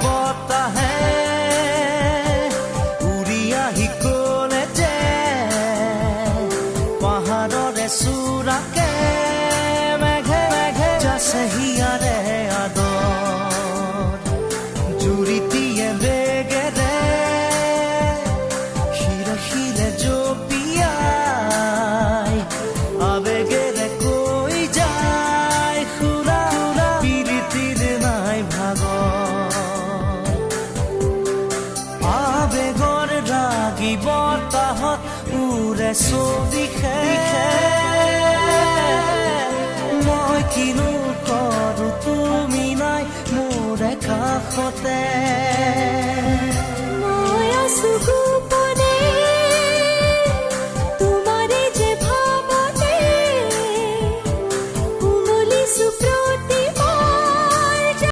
বতাহে উৰি আহি ক'লে যে পাহাৰৰে চূড়াকে মেঘে মেঘে যাছে হিয়াৰে আদৰ জুৰিটিয়ে বেগেৰে শিৰে শিৰে জপিয়াই আবেগেৰে কৈ যায় খুৰা পিৰিতিৰ নাই ভাগৰ আবেগৰ ৰাগি বতাহত উৰে চদিখে মই কিনো কৰোঁ তুমি নাই মোৰে কাষতে